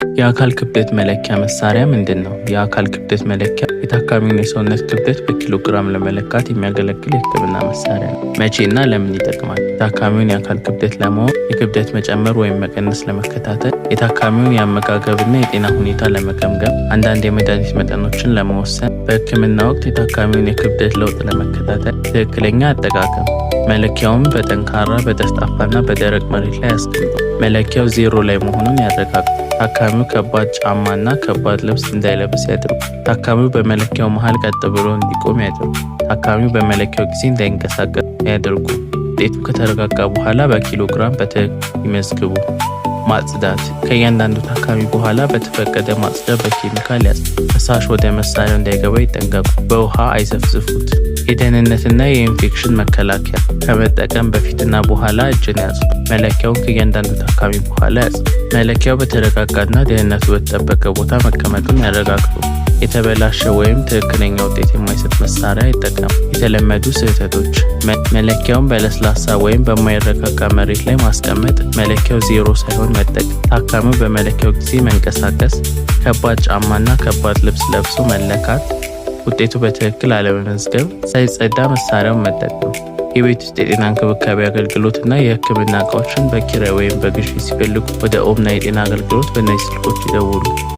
የአካል ክብደት መለኪያ መሳሪያ ምንድነው? የአካል ክብደት መለኪያ የታካሚውን የሰውነት ክብደት በኪሎግራም ለመለካት የሚያገለግል የሕክምና መሳሪያ ነው። መቼና ለምን ይጠቅማል? የታካሚውን የአካል ክብደት ለማወቅ፣ የክብደት መጨመር ወይም መቀነስ ለመከታተል፣ የታካሚውን የአመጋገብና የጤና ሁኔታ ለመገምገም፣ አንዳንድ የመድኃኒት መጠኖችን ለመወሰን፣ በሕክምና ወቅት የታካሚውን የክብደት ለውጥ ለመከታተል። ትክክለኛ አጠቃቀም መለኪያውን በጠንካራ በጠፍጣፋና በደረቅ መሬት ላይ ያስቀምጡ። መለኪያው 0 ላይ መሆኑን ያረጋግጡ። ታካሚው ከባድ ጫማና ከባድ ልብስ እንዳይለብስ ያድርጉ። ታካሚው በመለኪያው መሃል ቀጥ ብሎ እንዲቆም ያድርጉ። ታካሚው በመለኪያው ጊዜ እንዳይንቀሳቀስ ያድርጉ። ውጤቱ ከተረጋጋ በኋላ በኪሎግራም በትክክል ይመዝግቡ። ማጽዳት ከእያንዳንዱ ታካሚ በኋላ በተፈቀደ ማጽጃ በኬሚካል ያጽዱ። ፈሳሽ ወደ መሳሪያው እንዳይገባ ይጠንቀቁ። በውሃ አይዘፍዝፉት። የደህንነትና የኢንፌክሽን መከላከያ ከመጠቀም በፊትና በኋላ እጅን ያጽዱ። መለኪያውን ከእያንዳንዱ ታካሚ በኋላ ያጽዱ። መለኪያው በተረጋጋና ደህንነቱ በተጠበቀ ቦታ መቀመጡን ያረጋግጡ። የተበላሸ ወይም ትክክለኛ ውጤት የማይሰጥ መሳሪያ ይጠቀሙ። የተለመዱ ስህተቶች መለኪያውን በለስላሳ ወይም በማይረጋጋ መሬት ላይ ማስቀመጥ፣ መለኪያው 0 ሳይሆን መጠቀም፣ ታካሚው በመለኪያው ጊዜ መንቀሳቀስ፣ ከባድ ጫማና ከባድ ልብስ ለብሶ መለካት፣ ውጤቱ በትክክል አለመመዝገብ፣ ሳይጸዳ መሳሪያውን መጠቀም። የቤት ውስጥ የጤና እንክብካቤ አገልግሎትና የሕክምና እቃዎችን በኪራይ ወይም በግዢ ሲፈልጉ ወደ ኦምና የጤና አገልግሎት በእነዚህ ስልኮች ይደውሉ።